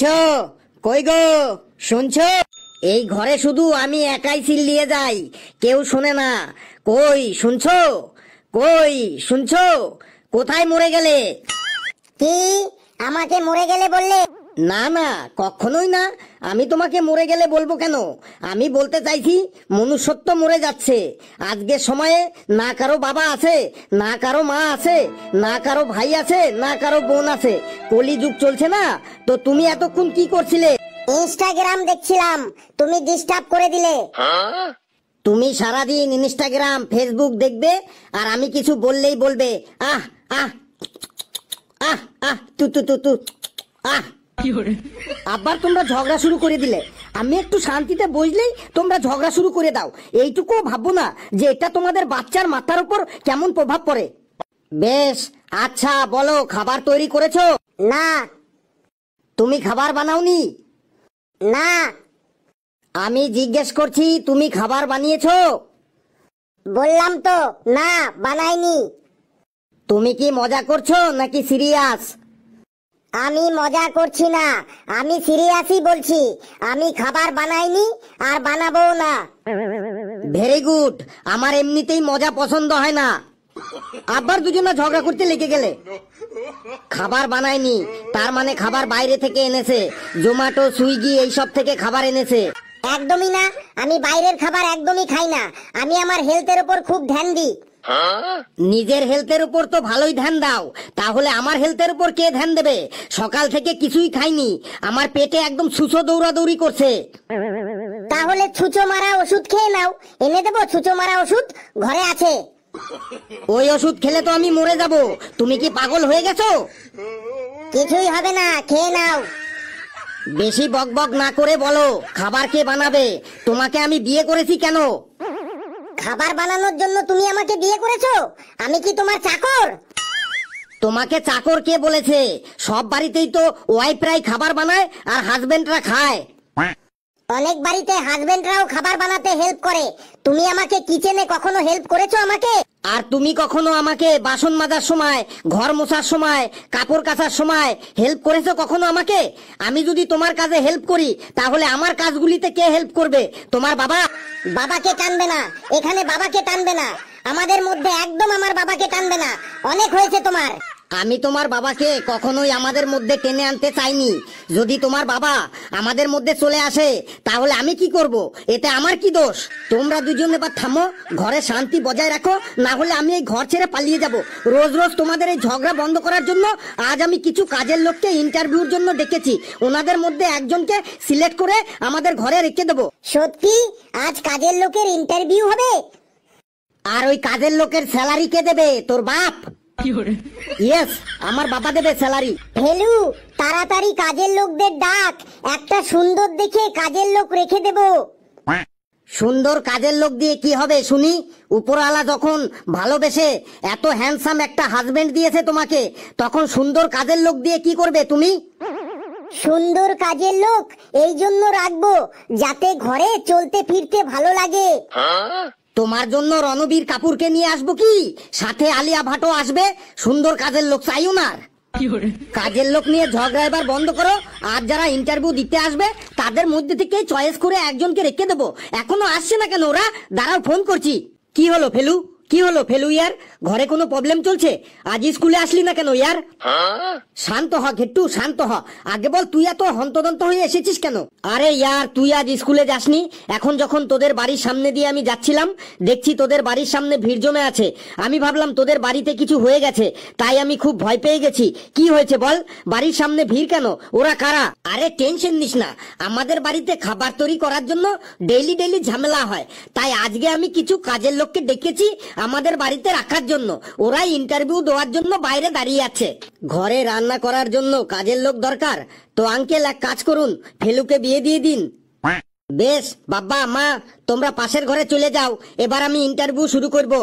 শুনছো? কই গো, শুনছো? এই ঘরে শুধু আমি একাই চিল্লিয়ে যাই, কেউ শোনে না। কই শুনছো? কই শুনছো? কোথায় মরে গেলে? কি আমাকে মরে গেলে বললে? না না, কখনোই না। আমি তোমাকে মরে গেলে বলবো কেন? আমি বলতে চাইছি মনুষ্যত্ব মরে যাচ্ছে। আজকের সময়ে না কারো বাবা আছে, না কারো মা আছে, না কারো ভাই আছে, না কারো বোন আছে। কলিযুগ চলছে না? তো তুমি এতক্ষণ কি করছিলে? ইনস্টাগ্রাম দেখছিলাম, তুমি ডিস্টার্ব করে দিলে। তুমি সারাদিন ইনস্টাগ্রাম ফেসবুক দেখবে, আর আমি কিছু বললেই বলবে আহ আহ আহ আহ তু তু তু তু আহ। আবার তোমরা ঝগড়া শুরু করে দিলে। আমি একটু শান্তিতে বসলেই তোমরা ঝগড়া শুরু করে দাও। এইটুকু ভাববো না যে এটা তোমাদের বাচ্চার মাথার উপর কেমন প্রভাব পড়ে। বেশ, আচ্ছা বলো, খাবার তৈরি করেছো? না। তুমি খাবার বানাওনি? না। আমি জিজ্ঞেস করছি, তুমি খাবার বানিয়েছো? বললাম তো না, বানাইনি। তুমি কি মজা করছো নাকি সিরিয়াস? আমি মজা করছি না, আমি সিরিয়াসই বলছি। আমি খাবার বানাইনি আর বানাবো না। Very good. আমার এমনিতেই মজা পছন্দ হয় না। আবার দুজনা ঝগড়া করতে লেগে গেলে। খাবার বানায়নি তার মানে খাবার বাইরে থেকে এনেছে, জোম্যাটো সুইগি এইসব থেকে খাবার এনেছে। একদমই না, আমি বাইরের খাবার একদমই খাই না। আমি আমার হেলথের উপর খুব ধ্যান দিই। নিজের হেলথের উপর তো ভালোই ধ্যান দাও, তাহলে আমার হেলথের উপর কে ধ্যান দেবে? সকাল থেকে কিছুই খাইনি, আমার পেটে একদম সুসো দৌড়াদৌড়ি করছে। তাহলে ছুঁচো মারা ওষুধ খেয়ে নাও, এনে দেবো ছুঁচো মারা ওষুধ, ঘরে আছে। ওই ওষুধ খেলে তো আমি মরে যাব। তুমি কি পাগল হয়ে গেছো? কিছুই হবে না, খেয়ে নাও। বেশি বকবক না করে বলো, খাবার কে বানাবে? তোমাকে আমি বিয়ে করেছি কেন? খাবার বানানোর জন্য তুমি আমাকে বিয়ে করেছো? আমি কি তোমার চাকর? তোমাকে চাকর কে বলেছে? সব বাড়িতেই তো ওয়াইফরাই খাবার বানায় আর হাজবেন্ডরা খায়। অনেক বাড়িতে হাজবেন্ডরাও খাবার বানাতে হেল্প করে। তুমি আমাকে কিচেনে কখনো হেল্প করেছো আমাকে? আর তুমি কখনো আমাকে বাসন মাজার সময়, ঘর মোছার সময়, কাপড় কাচার সময় হেল্প করেছো কখনো আমাকে? আমি যদি তোমার কাজে হেল্প করি, তাহলে আমার কাজগুলিতে কে হেল্প করবে? তোমার বাবা? বাবাকে টানবে না, এখানে বাবাকে টানবে না। আমাদের মধ্যে একদম আমার বাবাকে টানবে না। অনেক হয়েছে তোমার। আমি তোমার বাবাকে কখনোই আমাদের মধ্যে টেনে আনতে চাইনি। যদি তোমার বাবা আমাদের মধ্যে চলে আসে, তাহলে আমি কি করব? এতে আমার কি দোষ? তোমরা দুজন এবার থামো, ঘরে শান্তি বজায় রাখো, না হলে আমি এই ঘর ছেড়ে পালিয়ে যাব। রোজ রোজ তোমাদের এই ঝগড়া বন্ধ করার জন্য আজ আমি কিছু কাজের লোককে ইন্টারভিউর জন্য ডেকেছি। ওনাদের মধ্যে একজনকে সিলেক্ট করে আমাদের ঘরে রেখে দেবো। সত্যি? আজ কাজের লোকের ইন্টারভিউ হবে? আর ওই কাজের লোকের স্যালারি কে দেবে? তোর বাপ? ইয়েস, আমার বাবা দেবে স্যালারি। ভেলু, তাড়াতাড়ি কাজের লোকদের ডাক, একটা সুন্দর দেখে কাজের লোক রেখে দেব। সুন্দর কাজের লোক দিয়ে কি হবে শুনি? উপরওয়ালা যখন ভালোবেসে এত হ্যান্ডসাম একটা হাজবেন্ড দিয়েছে তোমাকে, তখন সুন্দর কাজের লোক দিয়ে কি করবে তুমি? সুন্দর কাজের লোক এই জন্য রাখবো যাতে ঘরে চলতে ফিরতে ভালো লাগে। তোমার জন্য রণবীর কাপুরকে নিয়ে আসবো কি? সাথে আলিয়া ভাটও আসবে। সুন্দর কাজের লোক চাইও না। কাজের লোক নিয়ে ঝগড়া এবার বন্ধ করো। আর যারা ইন্টারভিউ দিতে আসবে তাদের মধ্যে থেকে চয়েস করে একজনকে রেখে দেবো। এখনো আসছে না কেন ওরা? দাঁড়াও, ফোন করছি। কি হলো ফেলু? কি হলো ফেলু ইয়ার? ঘরে কোনো প্রবলেম চলছে? আজ স্কুলে আসলি না কেন ইয়ার? শান্ত হ ঘেট্টু, শান্ত হ। আগে বল, তুই এত হন্তদন্ত হয়ে এসেছিস কেন? আরে ইয়ার, তুই আজ স্কুলে যাসনি? এখন যখন তোদের বাড়ির সামনে দিয়ে আমি যাচ্ছিলাম, দেখছি তোদের বাড়ির সামনে ভিড় জমে আছে। আমি ভাবলাম তোদের বাড়িতে কিছু হয়ে গেছে, তাই আমি খুব ভয় পেয়ে গেছি। কি হয়েছে বল? বাড়ির সামনে ভিড় কেন? ওরা কারা? আরে টেনশন নিস না, আমাদের বাড়িতে খাবার তৈরি করার জন্য ডেইলি ডেইলি ঝামেলা হয়, তাই আজকে আমি কিছু কাজের লোককে ডেকেছি আমাদের বাড়িতে রাখার জন্য। ওরা ইন্টারভিউ দেওয়ার জন্য বাইরে দাঁড়িয়ে আছে। ঘরে রান্না করার জন্য কাজের লোক দরকার, তো আঙ্কেল এক কাজ করুন, ফেলুকে বিয়ে দিয়ে দিন। বেশ বাবা মা, তোমরা পাশের ঘরে চলে যাও, এবার আমি ইন্টারভিউ শুরু করব।